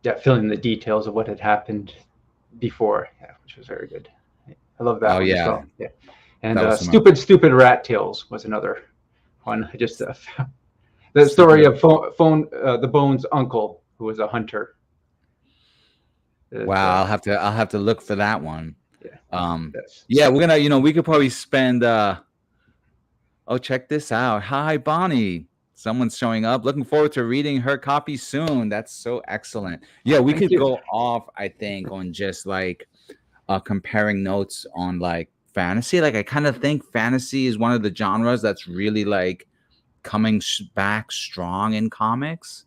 yeah, filling in the details of what had happened before, yeah, which was very good. I love that Oh one as yeah, well. Yeah, and that was some stupid rat tails was another one. I just the stupid. story of the Bones' uncle who was a hunter. It, Wow, I'll have to look for that one. yeah, Um that's yeah, we're gonna, we could probably spend oh, check this out. Hi, Bonnie. Someone's showing up. Looking forward to reading her copy soon. That's so excellent. Yeah, we thank could you. go off, I think, on just like comparing notes on like fantasy. Like, I kind of think fantasy is one of the genres that's really like coming back strong in comics.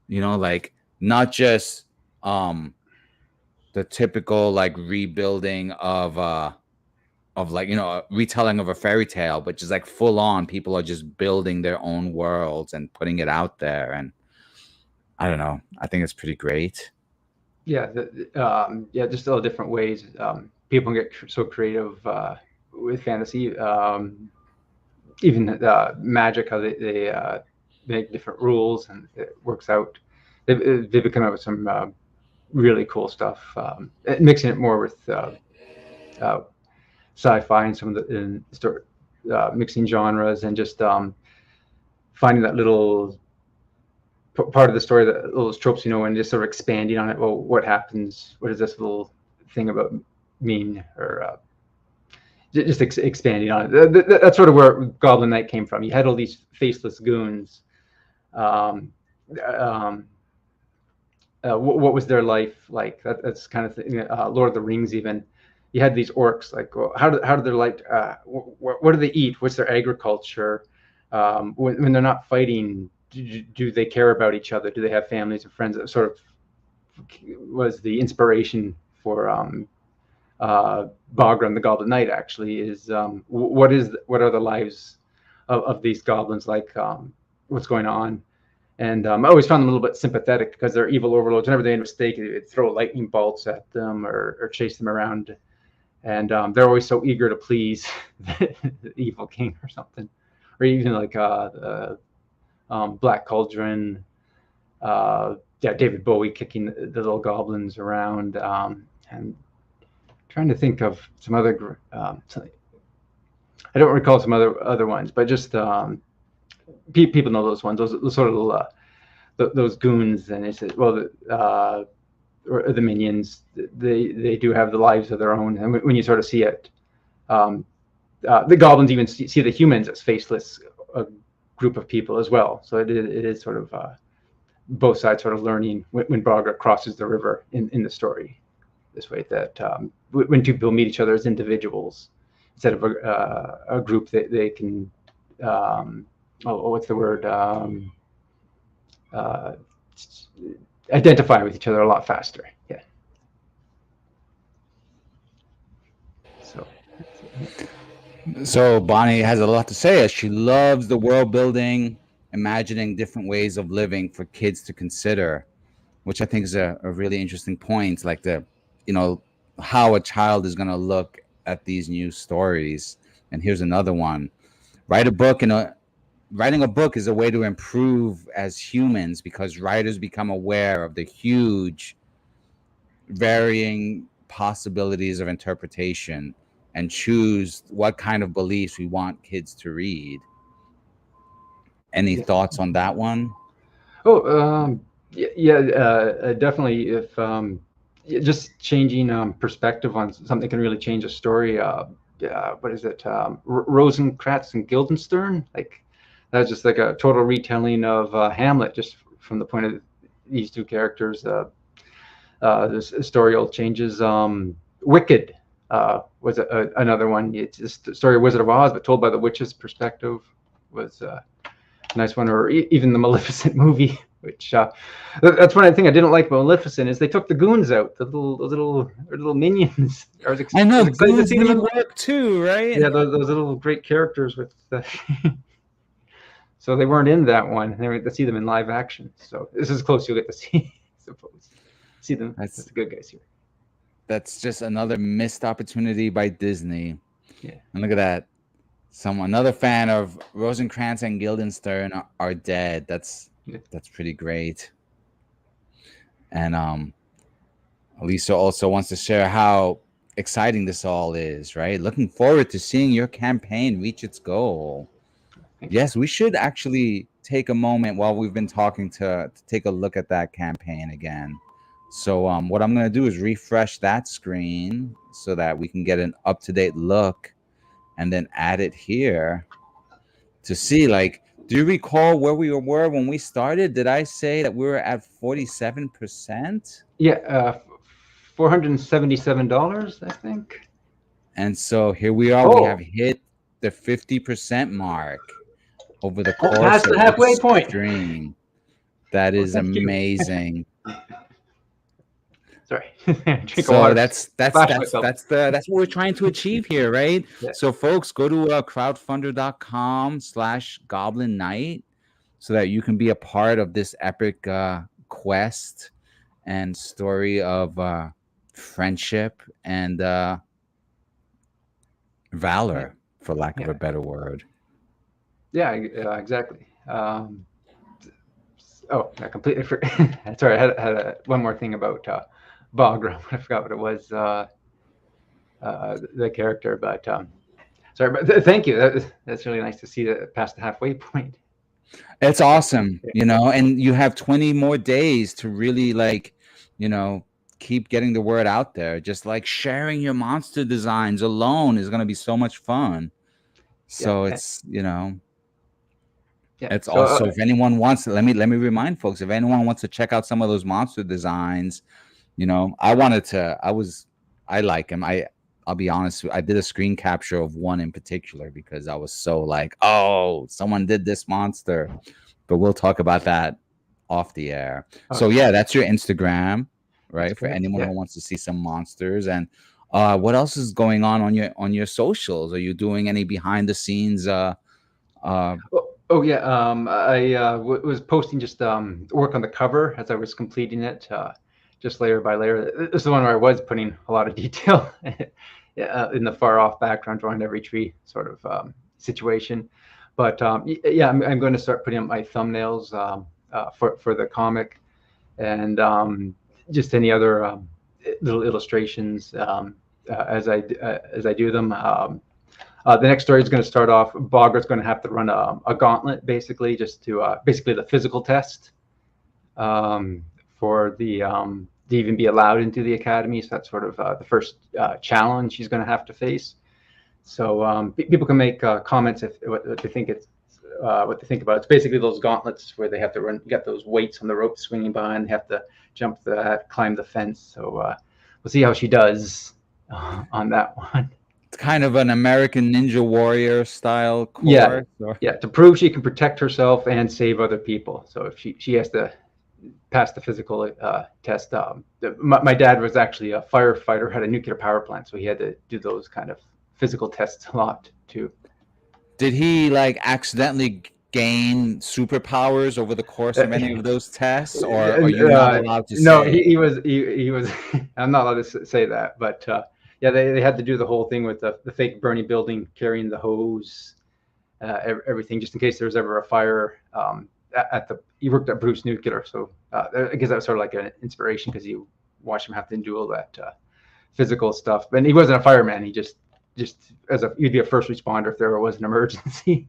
Like not just um the typical like rebuilding of like a retelling of a fairy tale, but just like full on people are just building their own worlds and putting it out there. And I don't know, I think it's pretty great. Yeah, yeah, just all different ways. People get so creative with fantasy. Even magic, how they make different rules and it works out. They've come up with some really cool stuff, mixing it more with uh, sci-fi and some of the mixing genres and just finding that little part of the story, that those tropes, and just sort of expanding on it. Well, what happens? What does this little thing about mean? Or just expanding on it. That's sort of where Goblin Knight came from. You had all these faceless goons. Um, um, what was their life like? That's kind of thing. Lord of the Rings, even. You had these orcs. Like, well, how do their like? What do they eat? What's their agriculture? When they're not fighting, do they care about each other? Do they have families and friends? That sort of was the inspiration for Bogra and the Goblin Knight. Actually, is what are the lives of these goblins like? What's going on? And I always found them a little bit sympathetic because they're evil overlords. Whenever they made a mistake, they'd throw lightning bolts at them or chase them around. And they're always so eager to please the evil king or something. Or even like Black Cauldron, David Bowie kicking the little goblins around. And trying to think of some other, I don't recall some other ones, but just people know those ones. Those sort of those goons, and they said, well, or the minions, they do have the lives of their own, and when you sort of see it, the goblins even see the humans as faceless group of people as well. So it is sort of both sides sort of learning when Bogra crosses the river in the story. This way, that when two people meet each other as individuals instead of a group, they can what's the word? Identify with each other a lot faster. Yeah. So Bonnie has a lot to say. She loves the world building, imagining different ways of living for kids to consider, which I think is a really interesting point. Like how a child is going to look at these new stories. And here's another one: write a book. Writing a book is a way to improve as humans because writers become aware of the huge, varying possibilities of interpretation and choose what kind of beliefs we want kids to read. Any thoughts on that one? Definitely. If just changing perspective on something can really change a story. What is it? Rosencrantz and Guildenstern. Like that's just like a total retelling of Hamlet, just from the point of these two characters. This story changes. Wicked was another one. It's just the story of Wizard of Oz, but told by the witch's perspective, was a nice one. Or even the Maleficent movie, which that's one thing I didn't like about Maleficent is they took the goons out, those little minions. I know excited to see them work too, right? Yeah, those little great characters with the so they weren't in that one. They were to see them in live action. So this is as close you'll get to see, I suppose. See them. That's the good guys here. That's just another missed opportunity by Disney. Yeah. And look at that. Another fan of Rosencrantz and Guildenstern are dead. That's pretty great. And Lisa also wants to share how exciting this all is, right? Looking forward to seeing your campaign reach its goal. Yes, we should actually take a moment while we've been talking to take a look at that campaign again. So what I'm going to do is refresh that screen so that we can get an up-to-date look and then add it here to see, like, do you recall where we were when we started? Did I say that we were at 47%? Yeah, $477, I think. And so here we are. We have hit the 50% mark over the course past the halfway point. Stream. That is amazing. Sorry. So that's what we're trying to achieve here, right? Yeah. So folks, go to crowdfundr.com/Goblin Knight so that you can be a part of this epic quest and story of friendship and valor, for lack of a better word. Yeah, exactly. I completely forgot. Sorry, I had one more thing about Bogra. I forgot what it was, the character. But sorry, but thank you. That's really nice to see that past the halfway point. It's awesome, and you have 20 more days to really, keep getting the word out there. Just like sharing your monster designs alone is going to be so much fun. So it's, it's also, if anyone wants to, let me remind folks, if anyone wants to check out some of those monster designs, I like them. I'll be honest, I did a screen capture of one in particular because I was so like, oh, someone did this monster, but we'll talk about that off the air. So yeah, that's your Instagram, right? For anyone who wants to see some monsters. And what else is going on your socials? Are you doing any behind the scenes Oh yeah, I was posting just work on the cover as I was completing it, just layer by layer. This is the one where I was putting a lot of detail in the far off background, drawing every tree sort of situation. But yeah, I'm going to start putting up my thumbnails for the comic, and just any other little illustrations as I do them. The next story is going to start off. Bogra's going to have to run a gauntlet, basically, just to basically the physical test for the to even be allowed into the academy. So that's sort of the first challenge she's going to have to face. So people can make comments if what they think it's what they think about it. It's basically those gauntlets where they have to run, get those weights on the rope swinging behind. They have to jump that, climb the fence. So we'll see how she does on that one. It's kind of an American Ninja Warrior style course. Yeah, yeah, to prove she can protect herself and save other people. So if she has to pass the physical test. My dad was actually a firefighter, had a nuclear power plant, so he had to do those kind of physical tests a lot too. Did he like accidentally gain superpowers over the course of any of those tests, or are you not allowed to say? No, he was I'm not allowed to say that, but yeah, they had to do the whole thing with the fake burning building, carrying the hose, everything, just in case there was ever a fire. He worked at Bruce Nuclear, so I guess that was sort of like an inspiration, because you watch him have to do all that physical stuff. And he wasn't a fireman; he just he'd be a first responder if there was an emergency.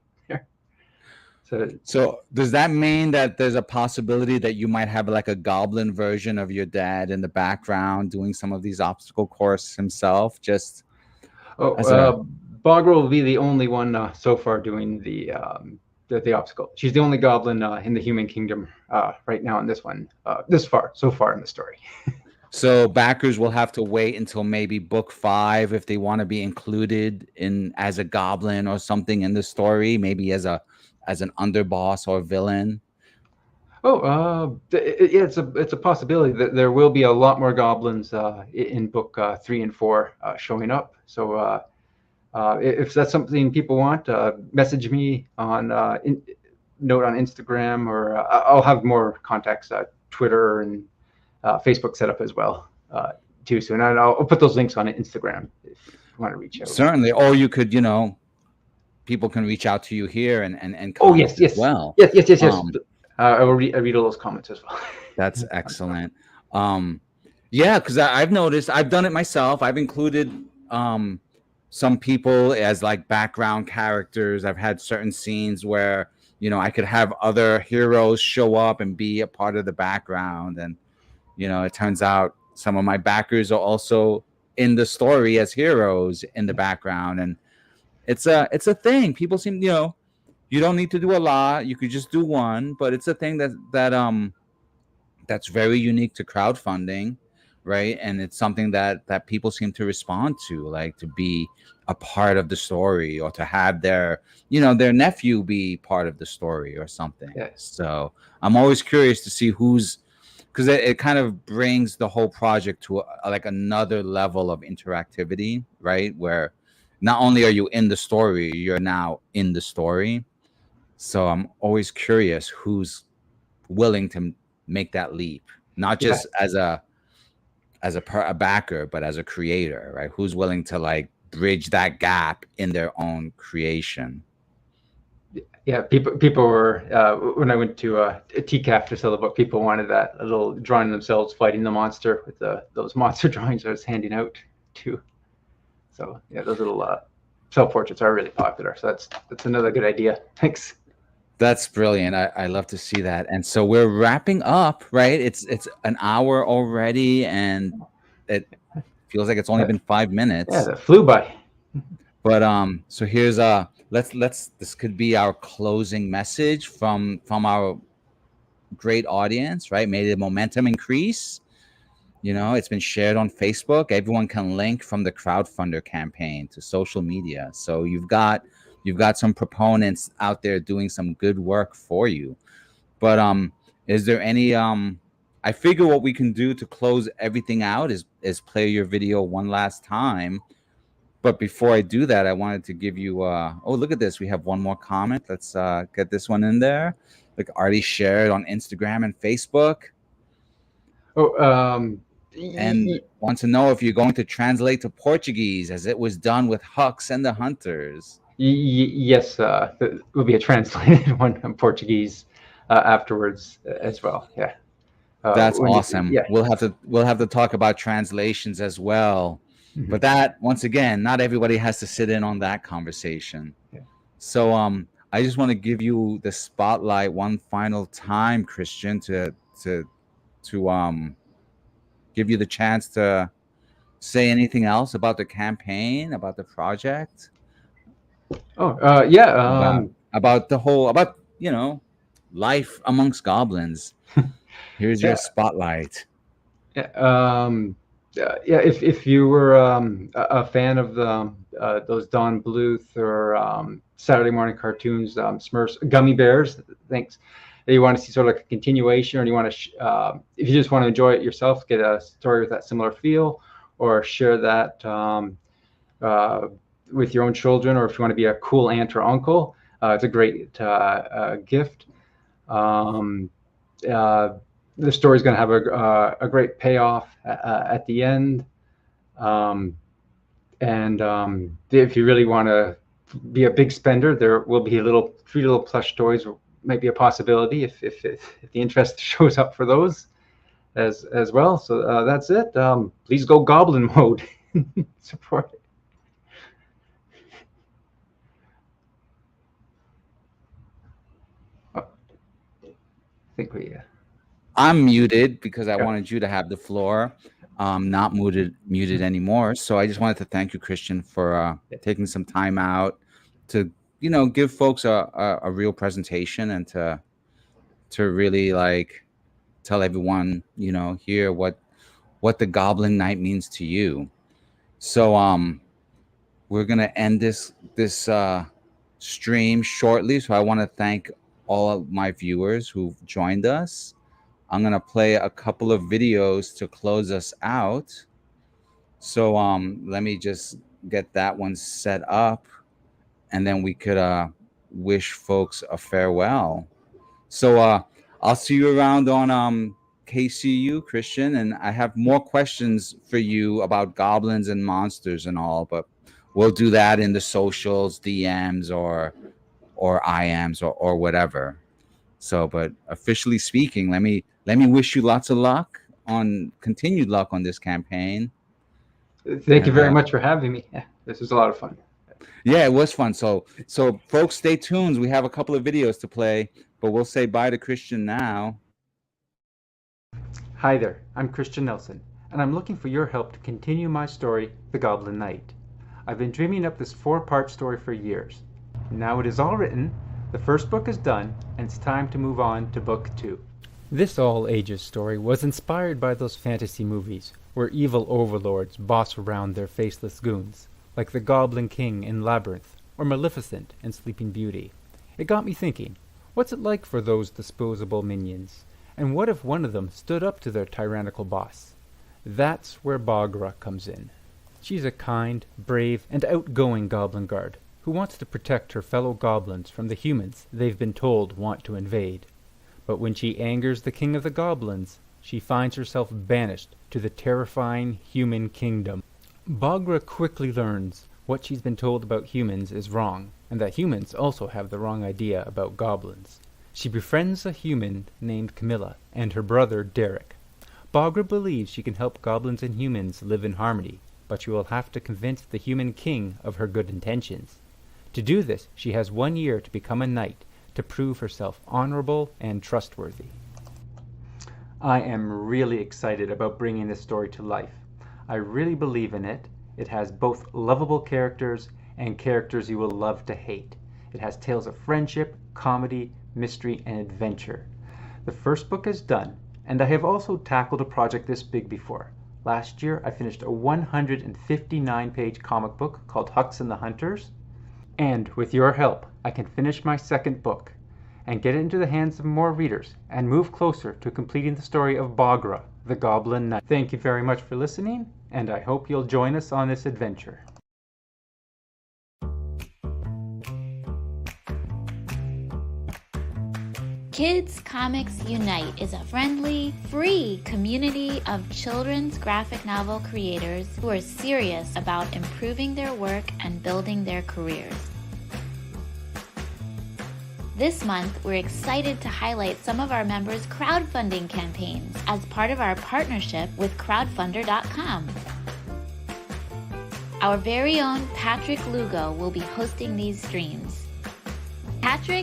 So does that mean that there's a possibility that you might have like a goblin version of your dad in the background doing some of these obstacle courses himself? Just Bogra will be the only one so far doing the obstacle. She's the only goblin in the human kingdom right now in this one, so far in the story. So backers will have to wait until maybe book 5 if they want to be included in as a goblin or something in the story, maybe as an underboss or villain. Oh, yeah, it's a possibility that there will be a lot more goblins in book 3 and 4 showing up. So if that's something people want, message me on note on Instagram, or I'll have more contacts, Twitter and Facebook set up as well too soon. And I'll put those links on Instagram if you want to reach out. Certainly, or you could, people can reach out to you here and oh yes, well. Yes. I will read all those comments as well. That's excellent. Yeah, because I've noticed, I've done it myself. I've included some people as like background characters. I've had certain scenes where I could have other heroes show up and be a part of the background, and it turns out some of my backers are also in the story as heroes in the background, and it's a thing. People seem, you don't need to do a lot. You could just do one, but it's a thing that's very unique to crowdfunding, right? And it's something that people seem to respond to, like to be a part of the story, or to have their nephew be part of the story or something. Yeah. So I'm always curious to see because it kind of brings the whole project to like another level of interactivity, right? Where not only are you in the story, you're now in the story. So I'm always curious who's willing to make that leap, not just as a backer, but as a creator, right? Who's willing to like bridge that gap in their own creation. Yeah, people were when I went to TCAF to sell the book, people wanted that, a little drawing themselves fighting the monster with those monster drawings I was handing out too. So yeah, those little self-portraits are really popular. So that's another good idea. Thanks. That's brilliant. I love to see that. And so we're wrapping up, right? It's an hour already, and it feels like it's only been 5 minutes. Yeah, that flew by. But so here's this could be our closing message from our great audience, right? May the momentum increase. It's been shared on Facebook. Everyone can link from the Crowdfundr campaign to social media. So you've got some proponents out there doing some good work for you. But is there any I figure what we can do to close everything out is play your video one last time. But before I do that, I wanted to give you oh, look at this. We have one more comment. Let's get this one in there. Like Artie shared on Instagram and Facebook. Oh, And wants to know if you're going to translate to Portuguese as it was done with Hux and the Hunters. yes, there will be a translated one in Portuguese afterwards as well. Yeah. That's awesome. Yeah. We'll have to talk about translations as well. Mm-hmm. But that, once again, not everybody has to sit in on that conversation. Yeah. So I just want to give you the spotlight one final time, Christian, to give you the chance to say anything else about the campaign, about the project. Oh, yeah. About the whole, about, life amongst goblins. Here's your spotlight. Yeah. Yeah. If you were a fan of those Don Bluth or Saturday morning cartoons, Smurfs, Gummy Bears, thanks. You want to see sort of like a continuation, or you want to, if you just want to enjoy it yourself, get a story with that similar feel, or share that with your own children, or if you want to be a cool aunt or uncle, it's a great gift. The story is going to have a great payoff at the end. If you really want to be a big spender, there will be three little plush toys. Might be a possibility if the interest shows up for those as well. So that's it. Please go goblin mode. Support it. Oh, I think we. I'm muted because I wanted you to have the floor. Not muted anymore. So I just wanted to thank you, Christian, for taking some time out to give folks a real presentation and to really like tell everyone here what the Goblin Knight means to you. So we're gonna end this stream shortly. So I want to thank all of my viewers who've joined us. I'm gonna play a couple of videos to close us out. So let me just get that one set up, and then we could wish folks a farewell. So I'll see you around on KCU, Christian, and I have more questions for you about goblins and monsters and all, but we'll do that in the socials, DMs, or IMs or whatever. So, but officially speaking, let me wish you lots of luck continued luck on this campaign. Thank you very much for having me. Yeah, this was a lot of fun. Yeah, it was fun. So folks, stay tuned. We have a couple of videos to play, but we'll say bye to Christian now. Hi there, I'm Christian Nelson, and I'm looking for your help to continue my story, The Goblin Knight. I've been dreaming up this 4-part story for years. Now it is all written, the first book is done, and it's time to move on to book 2. This all-ages story was inspired by those fantasy movies where evil overlords boss around their faceless goons, like the Goblin King in Labyrinth or Maleficent in Sleeping Beauty. It got me thinking, what's it like for those disposable minions? And what if one of them stood up to their tyrannical boss? That's where Bogra comes in. She's a kind, brave, and outgoing goblin guard who wants to protect her fellow goblins from the humans they've been told want to invade. But when she angers the king of the goblins, she finds herself banished to the terrifying human kingdom. Bogra quickly learns what she's been told about humans is wrong, and that humans also have the wrong idea about goblins. She befriends a human named Camilla and her brother Derek. Bogra believes she can help goblins and humans live in harmony, but she will have to convince the human king of her good intentions. To do this, she has 1 year to become a knight, to prove herself honorable and trustworthy. I am really excited about bringing this story to life. I really believe in it. It has both lovable characters and characters you will love to hate. It has tales of friendship, comedy, mystery, and adventure. The first book is done, and I have also tackled a project this big before. Last year, I finished a 159-page comic book called Hux and the Hunters. And with your help, I can finish my second book and get it into the hands of more readers and move closer to completing the story of Bogra, the Goblin Knight. Thank you very much for listening, and I hope you'll join us on this adventure. Kids Comics Unite is a friendly, free community of children's graphic novel creators who are serious about improving their work and building their careers. This month, we're excited to highlight some of our members' crowdfunding campaigns as part of our partnership with crowdfundr.com. Our very own Patrick Lugo will be hosting these streams. Patrick